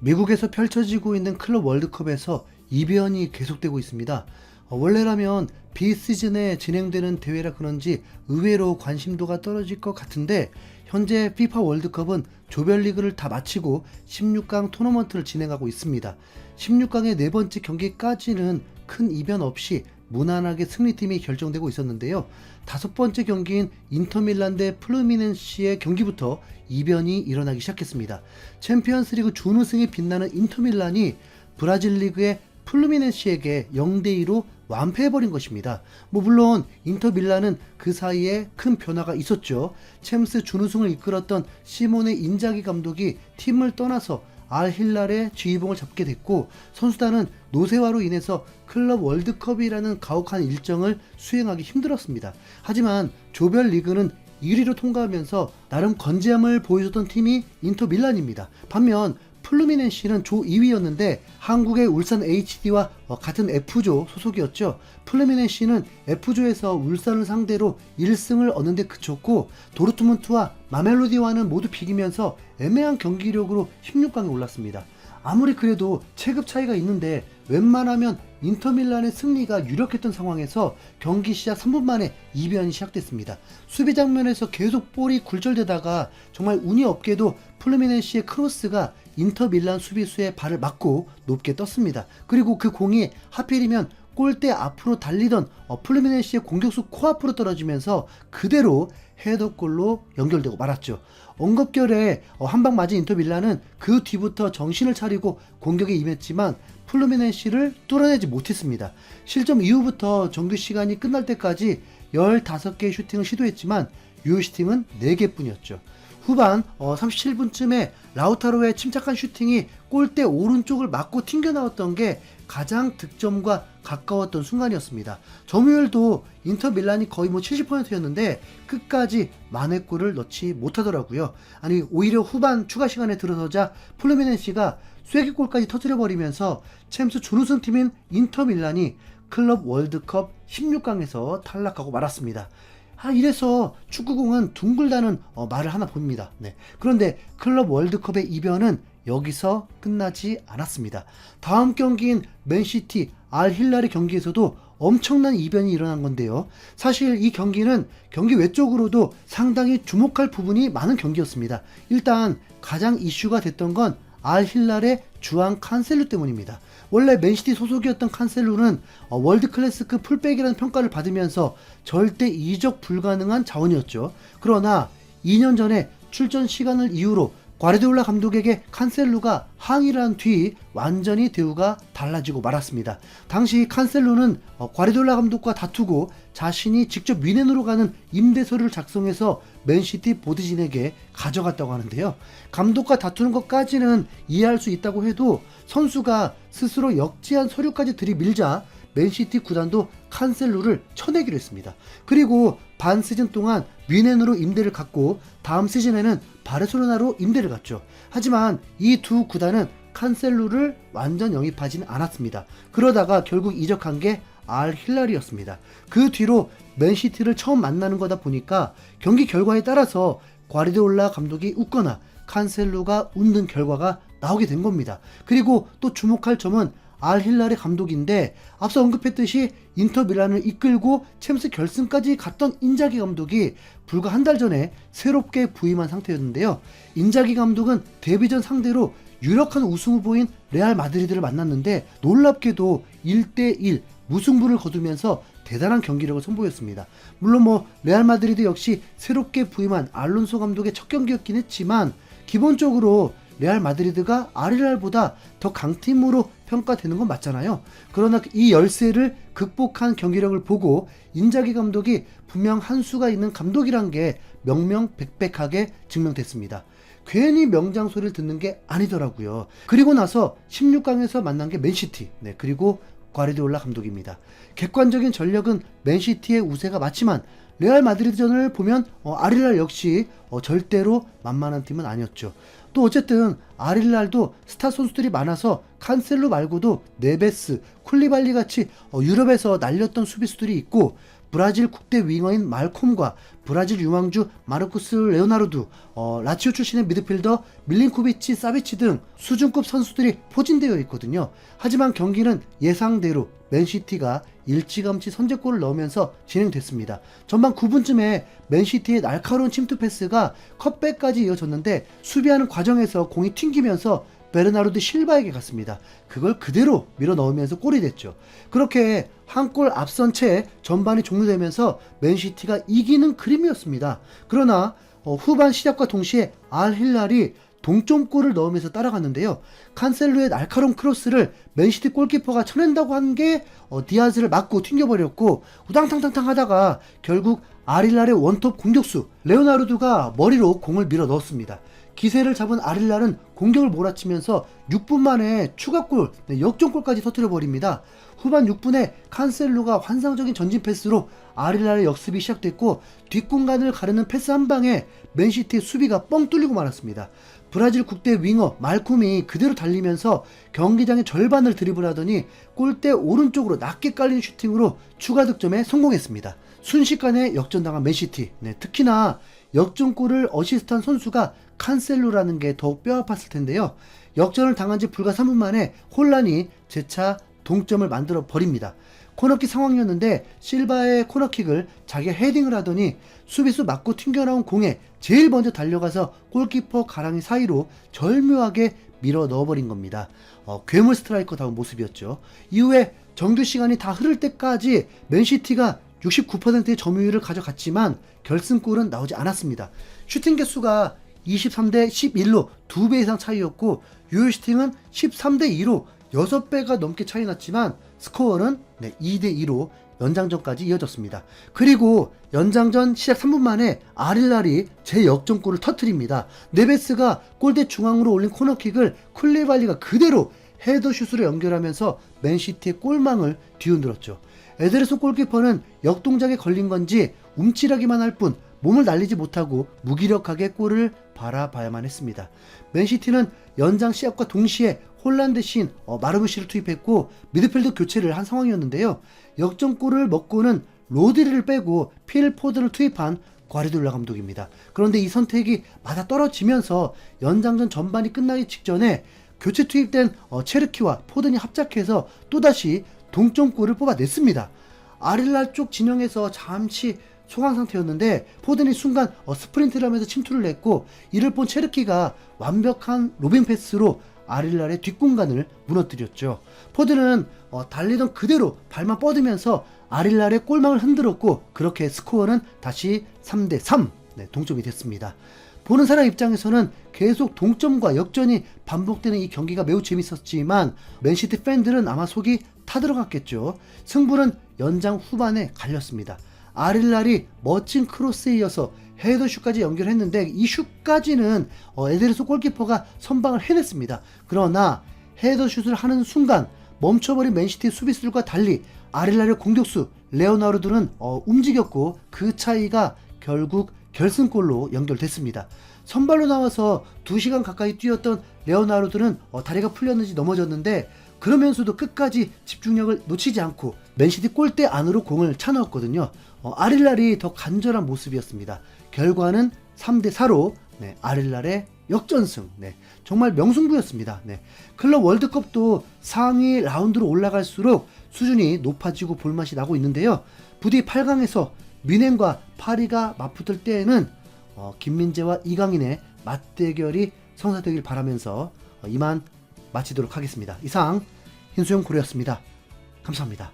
미국에서 펼쳐지고 있는 클럽 월드컵에서 이변이 계속되고 있습니다. 원래라면 비시즌에 진행되는 대회라 그런지 의외로 관심도가 떨어질 것 같은데 현재 FIFA 월드컵은 조별리그를 다 마치고 16강 토너먼트를 진행하고 있습니다. 16강의 네 번째 경기까지는 큰 이변 없이 무난하게 승리팀이 결정되고 있었는데요. 다섯 번째 경기인 인터밀란 대 플루미넨시의 경기부터 이변이 일어나기 시작했습니다. 챔피언스리그 준우승에 빛나는 인터밀란이 브라질 리그의 플루미넨시에게 0대2로 완패해버린 것입니다. 물론 인터밀란은 그 사이에 큰 변화가 있었죠. 챔스 준우승을 이끌었던 시모네 인자기 감독이 팀을 떠나서 알힐랄의 지휘봉을 잡게 됐고 선수단은 노쇠화로 인해서 클럽 월드컵이라는 가혹한 일정을 수행하기 힘들었습니다. 하지만 조별리그는 1위로 통과하면서 나름 건재함을 보여줬던 팀이 인터밀란입니다. 반면 플루미넨시는 조 2위였는데 한국의 울산 HD와 같은 F조 소속이었죠. 플루미넨시는 F조에서 울산을 상대로 1승을 얻는 데 그쳤고 도르트문트와 마멜로디와는 모두 비기면서 애매한 경기력으로 16강에 올랐습니다. 아무리 그래도 체급 차이가 있는데 웬만하면 인터밀란의 승리가 유력했던 상황에서 경기 시작 3분 만에 이변이 시작됐습니다. 수비 장면에서 계속 볼이 굴절되다가 정말 운이 없게도 플루미넨시의 크로스가 인터밀란 수비수의 발을 맞고 높게 떴습니다. 그리고 그 공이 하필이면 골대 앞으로 달리던 플루미넨시의 공격수 코앞으로 떨어지면서 그대로 헤더골로 연결되고 말았죠. 엉겁결에 한 방 맞은 인터밀란은 그 뒤부터 정신을 차리고 공격에 임했지만 플루미넨시를 뚫어내지 못했습니다. 실점 이후부터 정규 시간이 끝날 때까지 15개의 슈팅을 시도했지만 유효 슈팅은 4개 뿐이었죠. 후반 37분쯤에 라우타로의 침착한 슈팅이 골대 오른쪽을 맞고 튕겨나왔던 게 가장 득점과 가까웠던 순간이었습니다. 점유율도 인터밀란이 거의 70%였는데 끝까지 만회골을 넣지 못하더라고요. 아니 오히려 후반 추가 시간에 들어서자 플루미넨시가 쐐기골까지 터뜨려버리면서 챔스 준우승팀인 인터밀란이 클럽 월드컵 16강에서 탈락하고 말았습니다. 이래서 축구공은 둥글다는 말을 하나 봅니다. 네. 그런데 클럽 월드컵의 이변은 여기서 끝나지 않았습니다. 다음 경기인 맨시티 알힐랄의 경기에서도 엄청난 이변이 일어난 건데요. 사실 이 경기는 경기 외적으로도 상당히 주목할 부분이 많은 경기였습니다. 일단 가장 이슈가 됐던 건 알힐랄의 주앙 칸셀루 때문입니다. 원래 맨시티 소속이었던 칸셀루는 월드클래스급 풀백이라는 평가를 받으면서 절대 이적 불가능한 자원이었죠. 그러나 2년 전에 출전 시간을 이유로 과르디올라 감독에게 칸셀루가 항의를 한 뒤 완전히 대우가 달라지고 말았습니다. 당시 칸셀루는 과르디올라 감독과 다투고 자신이 직접 미넨으로 가는 임대서류를 작성해서 맨시티 보드진에게 가져갔다고 하는데요. 감독과 다투는 것까지는 이해할 수 있다고 해도 선수가 스스로 역지한 서류까지 들이밀자 맨시티 구단도 칸셀루를 쳐내기로 했습니다. 그리고 반 시즌 동안 미넨으로 임대를 갔고 다음 시즌에는 바르셀로나로 임대를 갔죠. 하지만 이 두 구단은 칸셀루를 완전 영입하지는 않았습니다. 그러다가 결국 이적한 게 알힐랄이었습니다. 그 뒤로 맨시티를 처음 만나는 거다 보니까 경기 결과에 따라서 과르디올라 감독이 웃거나 칸셀루가 웃는 결과가 나오게 된 겁니다. 그리고 또 주목할 점은 알힐랄의 감독인데 앞서 언급했듯이 인터밀란을 이끌고 챔스 결승까지 갔던 인자기 감독이 불과 한 달 전에 새롭게 부임한 상태였는데요. 인자기 감독은 데뷔전 상대로 유력한 우승 후보인 레알 마드리드를 만났는데 놀랍게도 1대1 무승부를 거두면서 대단한 경기력을 선보였습니다. 물론 레알 마드리드 역시 새롭게 부임한 알론소 감독의 첫 경기였긴 했지만 기본적으로 레알 마드리드가 알힐랄보다 더 강팀으로 평가되는 건 맞잖아요. 그러나 이 열세를 극복한 경기력을 보고 인자기 감독이 분명 한 수가 있는 감독이란 게 명명백백하게 증명됐습니다. 괜히 명장 소리를 듣는 게 아니더라고요. 그리고 나서 16강에서 만난 게 맨시티, 그리고 과르디올라 감독입니다. 객관적인 전력은 맨시티의 우세가 맞지만 레알 마드리드전을 보면 알힐랄 역시 절대로 만만한 팀은 아니었죠. 또 어쨌든 알힐랄도 스타 선수들이 많아서 칸셀루 말고도 네베스, 쿨리발리 같이 유럽에서 날렸던 수비수들이 있고 브라질 국대 윙어인 말콤과 브라질 유망주 마르쿠스 레오나르두, 라치오 출신의 미드필더 밀린코비치 사비치 등 수준급 선수들이 포진되어 있거든요. 하지만 경기는 예상대로 맨시티가 일찌감치 선제골을 넣으면서 진행됐습니다. 전반 9분쯤에 맨시티의 날카로운 침투 패스가 컷백까지 이어졌는데 수비하는 과정에서 공이 튕기면서 베르나르도 실바에게 갔습니다. 그걸 그대로 밀어 넣으면서 골이 됐죠. 그렇게 한 골 앞선 채 전반이 종료되면서 맨시티가 이기는 그림이었습니다. 그러나 후반 시작과 동시에 알 힐랄이 동점골을 넣으면서 따라갔는데요. 칸셀로의 날카로운 크로스를 맨시티 골키퍼가 쳐낸다고 한 게 디아즈를 맞고 튕겨버렸고 우당탕탕탕 하다가 결국 아릴랄의 원톱 공격수 레오나르도가 머리로 공을 밀어 넣었습니다. 기세를 잡은 아릴랄은 공격을 몰아치면서 6분 만에 추가골, 역전골까지 터뜨려버립니다. 후반 6분에 칸셀로가 환상적인 전진 패스로 아릴랄의 역습이 시작됐고 뒷공간을 가르는 패스 한 방에 맨시티의 수비가 뻥 뚫리고 말았습니다. 브라질 국대 윙어 말콤이 그대로 달리면서 경기장의 절반을 드리블하더니 골대 오른쪽으로 낮게 깔린 슈팅으로 추가 득점에 성공했습니다. 순식간에 역전당한 맨시티, 특히나 역전골을 어시스트한 선수가 칸셀로라는 게 더욱 뼈아팠을 텐데요. 역전을 당한 지 불과 3분 만에 혼란이 재차 동점을 만들어 버립니다. 코너킥 상황이었는데 실바의 코너킥을 자기가 헤딩을 하더니 수비수 맞고 튕겨나온 공에 제일 먼저 달려가서 골키퍼 가랑이 사이로 절묘하게 밀어 넣어버린 겁니다. 괴물 스트라이커다운 모습이었죠. 이후에 정규 시간이 다 흐를 때까지 맨시티가 69%의 점유율을 가져갔지만 결승골은 나오지 않았습니다. 슈팅 개수가 23대 11로 2배 이상 차이였고 유효 슈팅은 13대 2로 6배가 넘게 차이 났지만 스코어는 2대 2로 연장전까지 이어졌습니다. 그리고 연장전 시작 3분 만에 아릴랄이 제역전골을 터뜨립니다. 네베스가 골대 중앙으로 올린 코너킥을 쿨리발리가 그대로 헤더슛으로 연결하면서 맨시티의 골망을 뒤흔들었죠. 에데르손 골키퍼는 역동작에 걸린 건지 움찔하기만 할 뿐 몸을 날리지 못하고 무기력하게 골을 바라봐야만 했습니다. 맨시티는 연장 시합과 동시에 홀란 대신 마르무시를 투입했고 미드필더 교체를 한 상황이었는데요. 역전골을 먹고는 로드리를 빼고 필 포든을 투입한 과르디올라 감독입니다. 그런데 이 선택이 맞아떨어지면서 연장전 전반이 끝나기 직전에 교체 투입된 체르키와 포든이 합작해서 또다시 동점골을 뽑아냈습니다. 아릴랄 쪽 진영에서 잠시 소강 상태였는데 포든이 순간 스프린트를 하면서 침투를 했고 이를 본 체르키가 완벽한 로빙 패스로 아릴랄의 뒷공간을 무너뜨렸죠. 포든은 달리던 그대로 발만 뻗으면서 아릴랄의 골망을 흔들었고 그렇게 스코어는 다시 3대 3 동점이 됐습니다. 보는 사람 입장에서는 계속 동점과 역전이 반복되는 이 경기가 매우 재밌었지만 맨시티 팬들은 아마 속이 타들어갔겠죠. 승부는 연장 후반에 갈렸습니다. 아릴랄이 멋진 크로스에 이어서 헤더슛까지 연결했는데 이 슛까지는 에데르손 골키퍼가 선방을 해냈습니다. 그러나 헤더슛을 하는 순간 멈춰버린 맨시티 수비수들과 달리 아릴랄의 공격수 레오나르도는 움직였고 그 차이가 결국 결승골로 연결됐습니다. 선발로 나와서 2시간 가까이 뛰었던 레오나르도는 다리가 풀렸는지 넘어졌는데 그러면서도 끝까지 집중력을 놓치지 않고 맨시티 골대 안으로 공을 차넣었거든요. 아릴랄이 더 간절한 모습이었습니다. 결과는 3대 4로 아릴랄의 역전승. 정말 명승부였습니다. 클럽 월드컵도 상위 라운드로 올라갈수록 수준이 높아지고 볼맛이 나고 있는데요. 부디 8강에서 뮌헨과 파리가 맞붙을 때에는 김민재와 이강인의 맞대결이 성사되길 바라면서 이만 마치도록 하겠습니다. 이상 흰수염 고래였습니다. 감사합니다.